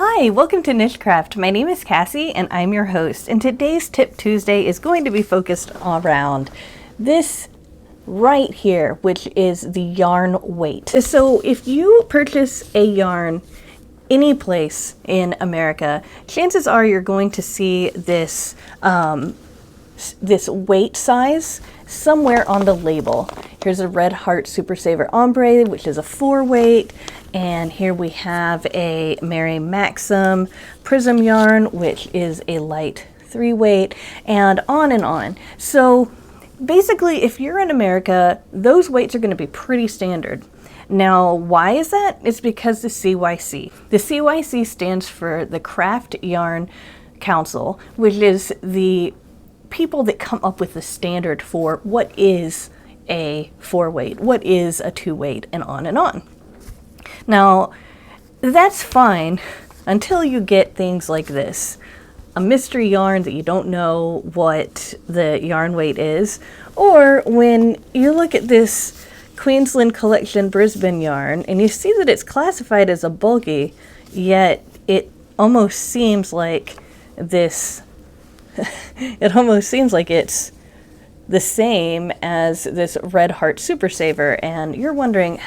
Hi, welcome to NicheCraft. My name is Cassie and I'm your host, and today's Tip Tuesday is going to be focused around this right here, which is the yarn weight. So if you purchase a yarn any place in America, chances are you're going to see this this weight size somewhere on the label. Here's a Red Heart Super Saver Ombre, which is a 4 weight. And here we have a Mary Maxim Prism yarn, which is a light 3 weight, and on and on. So basically, if you're in America, those weights are going to be pretty standard. Now, why is that? It's because the CYC. The CYC stands for the Craft Yarn Council, which is the people that come up with the standard for what is a 4 weight, what is a 2 weight, and on and on. Now, that's fine until you get things like this. A mystery yarn that you don't know what the yarn weight is, or when you look at this Queensland Collection Brisbane yarn and you see that it's classified as a bulky, yet it almost seems like this it almost seems like it's the same as this Red Heart Super Saver, and you're wondering,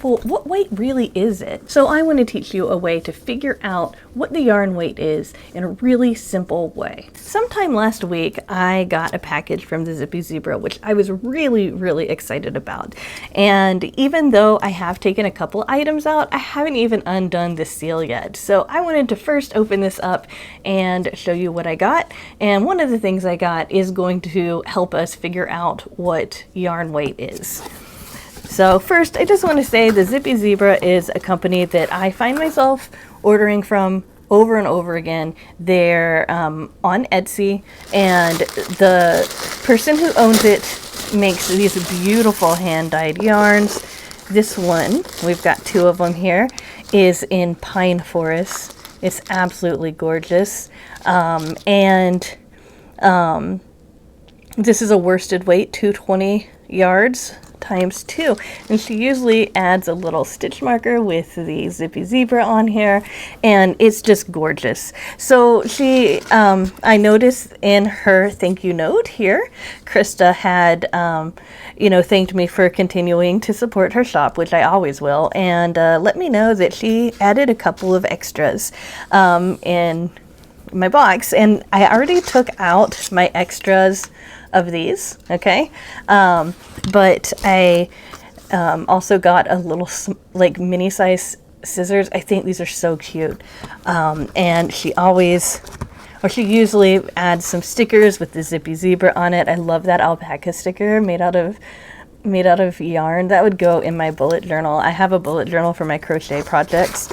well, what weight really is it? So I want to teach you a way to figure out what the yarn weight is in a really simple way. Sometime last week, I got a package from the Zippy Zebra, which I was really excited about. And even though I have taken a couple items out, I haven't even undone the seal yet. So I wanted to first open this up and show you what I got. And one of the things I got is going to help us figure out what yarn weight is. So first, I just want to say the Zippy Zebra is a company that I find myself ordering from over and over again. They're on Etsy, and the person who owns it makes these beautiful hand-dyed yarns. This one, we've got 2 of them here, is in Pine Forest. It's absolutely gorgeous. This is a worsted weight, 220 yards. times 2, and she usually adds a little stitch marker with the Zippy Zebra on here, and it's just gorgeous. So she I noticed in her thank you note here, Krista had thanked me for continuing to support her shop, which I always will, and let me know that she added a couple of extras in my box, and I already took out my extras of these, okay, but I also got a little like mini size scissors. I think these are so cute, and she usually adds some stickers with the Zippy Zebra on it. I love that alpaca sticker made out of yarn. That would go in my bullet journal. I have a bullet journal for my crochet projects,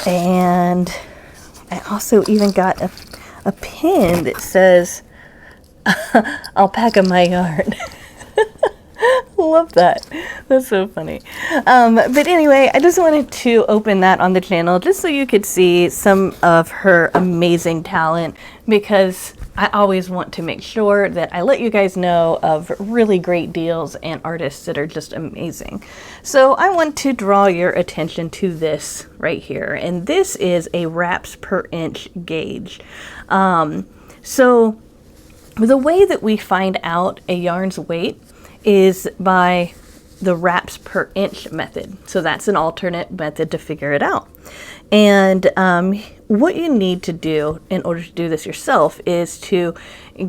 and I also even got a pin that says alpaca my yarn. Love that. That's so funny. But anyway, I just wanted to open that on the channel just so you could see some of her amazing talent, because I always want to make sure that I let you guys know of really great deals and artists that are just amazing. So I want to draw your attention to this right here, and this is a wraps per inch gauge. So the way that we find out a yarn's weight is by the wraps per inch method. So that's an alternate method to figure it out. And what you need to do in order to do this yourself is to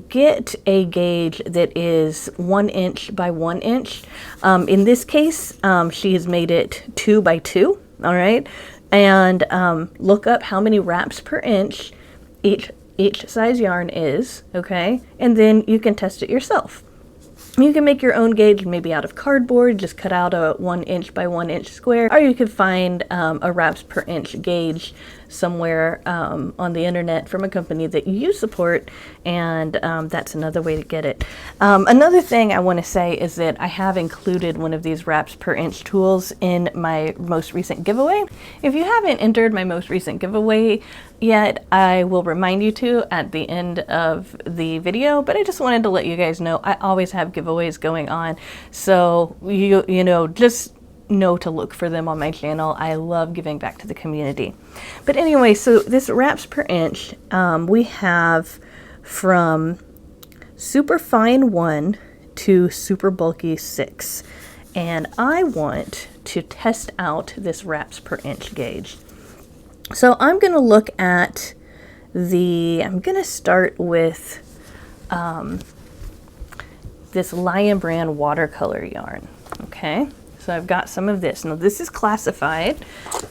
get a gauge that is 1 inch by 1 inch. In this case, she has made it 2 by 2, all right? And look up how many wraps per inch each size yarn is, okay? And then you can test it yourself. You can make your own gauge maybe out of cardboard, just cut out a 1 inch by 1 inch square, or you could find a wraps per inch gauge somewhere on the internet from a company that you support, and that's another way to get it. Another thing I want to say is that I have included one of these wraps per inch tools in my most recent giveaway. If you haven't entered my most recent giveaway yet, I will remind you to at the end of the video, but I just wanted to let you guys know I always have giveaways going on, so you know, just know to look for them on my channel. I love giving back to the community. But anyway, so this wraps per inch, we have from super fine 1 to super bulky 6. And I want to test out this wraps per inch gauge. So I'm going to look at I'm going to start with this Lion Brand watercolor yarn. Okay, so I've got some of this. Now this is classified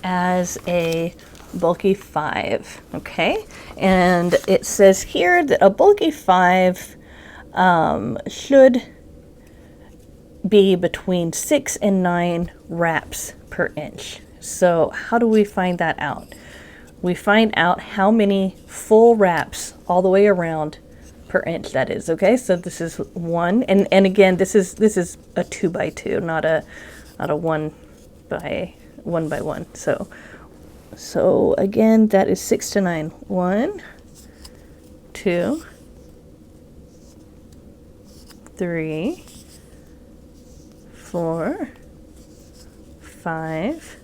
as a bulky 5. Okay, and it says here that a bulky 5 should be between 6 and 9 wraps per inch. So how do we find that out? We find out how many full wraps all the way around per inch that is. Okay, so this is 1, and again, this is a 2 by 2, not a 1 by 1. So again, that is 6 to 9. 1, 2, 3, 4, 5,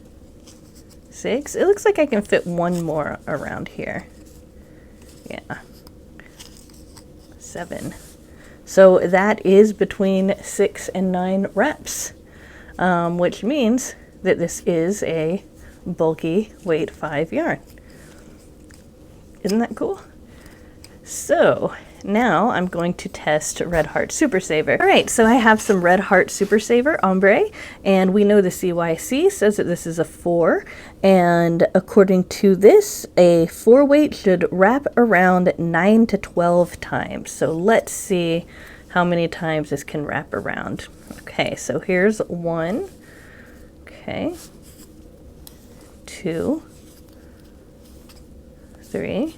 6. It looks like I can fit one more around here. Yeah. 7. So that is between 6 and 9 wraps, which means that this is a bulky weight 5 yarn. Isn't that cool? So now I'm going to test Red Heart Super Saver. All right, so I have some Red Heart Super Saver ombre, and we know the CYC says that this is a 4, and according to this, a 4 weight should wrap around 9 to 12 times. So let's see how many times this can wrap around. Okay, so here's 1, okay, 2, 3,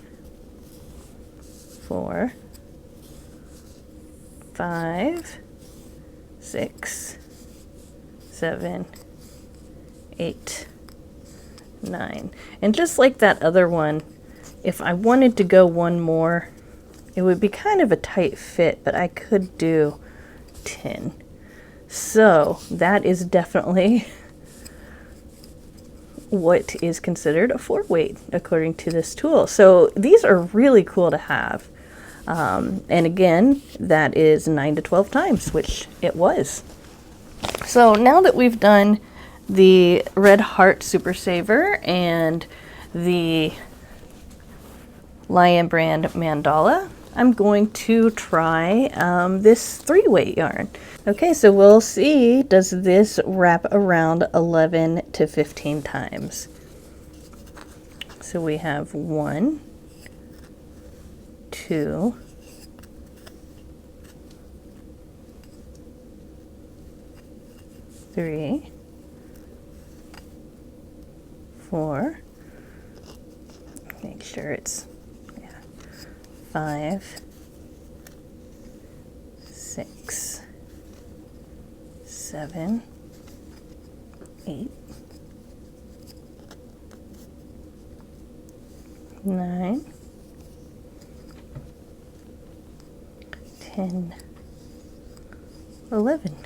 4, 5, 6, 7, 8, 9. And just like that other one, if I wanted to go one more, it would be kind of a tight fit, but I could do 10. So that is definitely what is considered a 4 weight according to this tool. So these are really cool to have. And again, that is 9 to 12 times, which it was. So now that we've done the Red Heart Super Saver and the Lion Brand Mandala, I'm going to try this 3 weight yarn. Okay, so we'll see, does this wrap around 11 to 15 times? So we have 1, 2, 3, 4, make sure it's 5, 6, 7, 8, 9, 10, 11.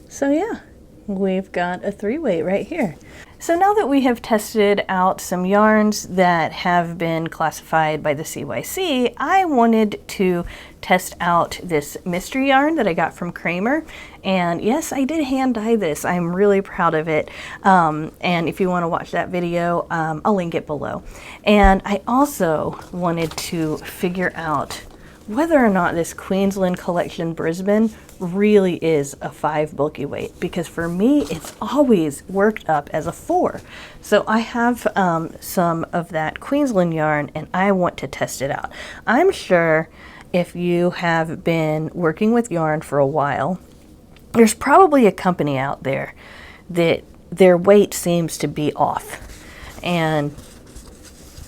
So yeah, we've got a 3 weight right here. So now that we have tested out some yarns that have been classified by the CYC, I wanted to test out this mystery yarn that I got from Kramer. And yes, I did hand dye this. I'm really proud of it. And if you want to watch that video, I'll link it below. And I also wanted to figure out whether or not this Queensland Collection Brisbane really is a 5 bulky weight, because for me it's always worked up as a 4. So I have some of that Queensland yarn and I want to test it out. I'm sure if you have been working with yarn for a while, there's probably a company out there that their weight seems to be off, and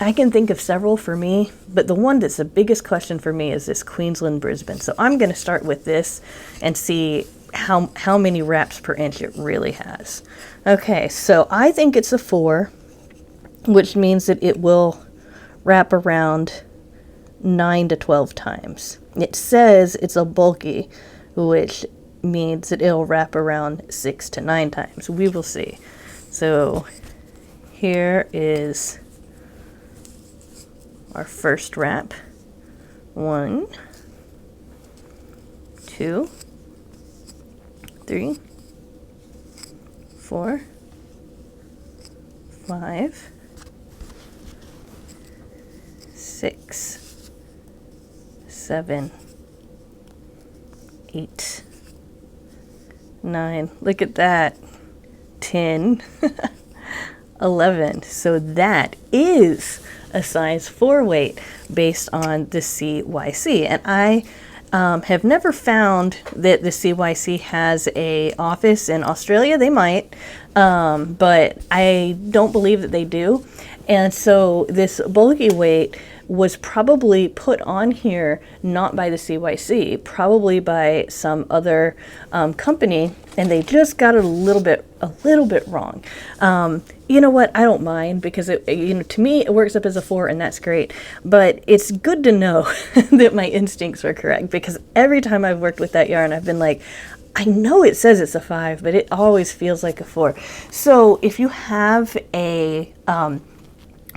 I can think of several for me, but the one that's the biggest question for me is this Queensland Brisbane. So I'm going to start with this and see how many wraps per inch it really has. Okay, so I think it's a 4, which means that it will wrap around 9 to 12 times. It says it's a bulky, which means that it'll wrap around 6 to 9 times. We will see. So here is our first wrap. 1, 2, 3, 4, 5, 6, 7, 8, 9. Look at that. 10, 11. So that is a size 4 weight based on the CYC. And I have never found that the CYC has a office in Australia. They might, but I don't believe that they do. And so this bulky weight was probably put on here not by the CYC, probably by some other company, and they just got it a little bit wrong. You know what? I don't mind, because to me it works up as a 4, and that's great. But it's good to know that my instincts were correct, because every time I've worked with that yarn, I've been like, I know it says it's a 5, but it always feels like a 4. So if you have a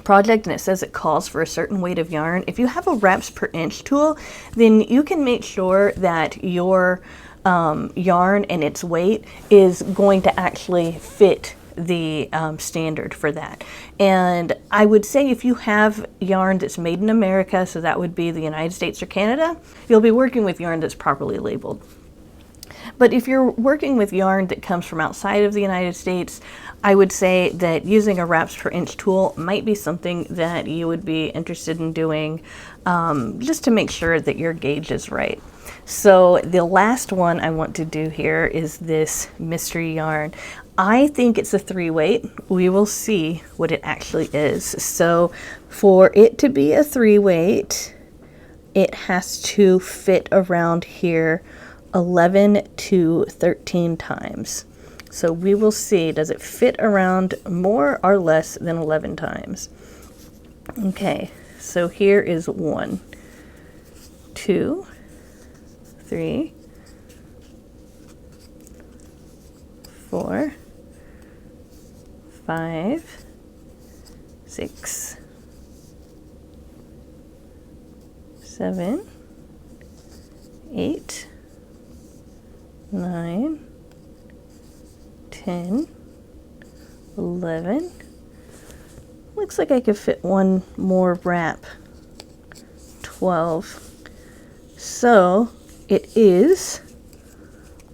project and it says it calls for a certain weight of yarn, if you have a wraps per inch tool, then you can make sure that your yarn and its weight is going to actually fit the standard for that. And I would say if you have yarn that's made in America, so that would be the United States or Canada, you'll be working with yarn that's properly labeled. But if you're working with yarn that comes from outside of the United States, I would say that using a wraps per inch tool might be something that you would be interested in doing, just to make sure that your gauge is right. So the last one I want to do here is this mystery yarn. I think it's a 3 weight. We will see what it actually is. So for it to be a 3 weight, it has to fit around here 11 to 13 times. So we will see, does it fit around more or less than 11 times? Okay, so here is 1, 2, 3, 4, 5, 6, 7, 8, 9, 10, 11. Looks like I could fit one more wrap. 12. So it is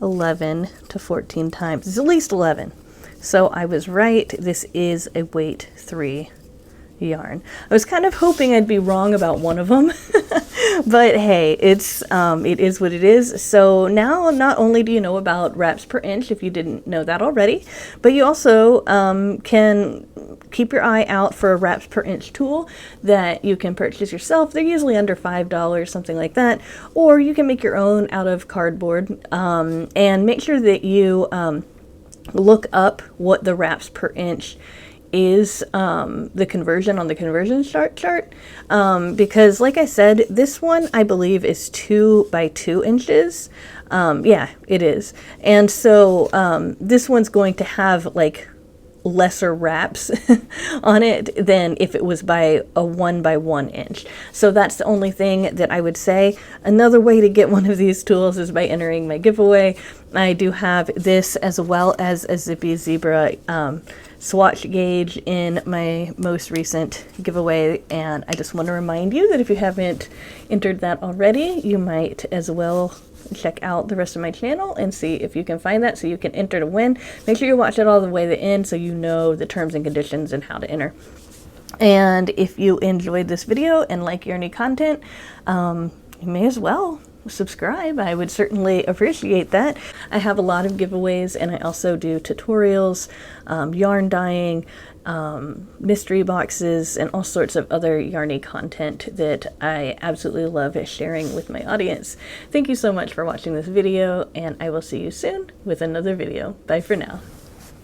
11 to 14 times. It's at least 11. So I was right. This is a weight 3 yarn. I was kind of hoping I'd be wrong about one of them, but hey, it is what it is. So now not only do you know about wraps per inch, if you didn't know that already, but you also can keep your eye out for a wraps per inch tool that you can purchase yourself. They're usually under $5, something like that, or you can make your own out of cardboard, and make sure that you look up what the wraps per inch is, the conversion on the conversion chart, because like I said, this one I believe is 2 by 2 inches. Yeah, it is. And so this one's going to have like lesser wraps on it than if it was by a 1 by 1 inch. So that's the only thing that I would say. Another way to get one of these tools is by entering my giveaway. I do have this as well as a Zippy Zebra swatch gauge in my most recent giveaway, and I just want to remind you that if you haven't entered that already, you might as well check out the rest of my channel and see if you can find that so you can enter to win. Make sure you watch it all the way to the end so you know the terms and conditions and how to enter. And if you enjoyed this video and like Yarny content, you may as well subscribe. I would certainly appreciate that. I have a lot of giveaways, and I also do tutorials, yarn dyeing, mystery boxes, and all sorts of other Yarny content that I absolutely love sharing with my audience. Thank you so much for watching this video, and I will see you soon with another video. Bye for now.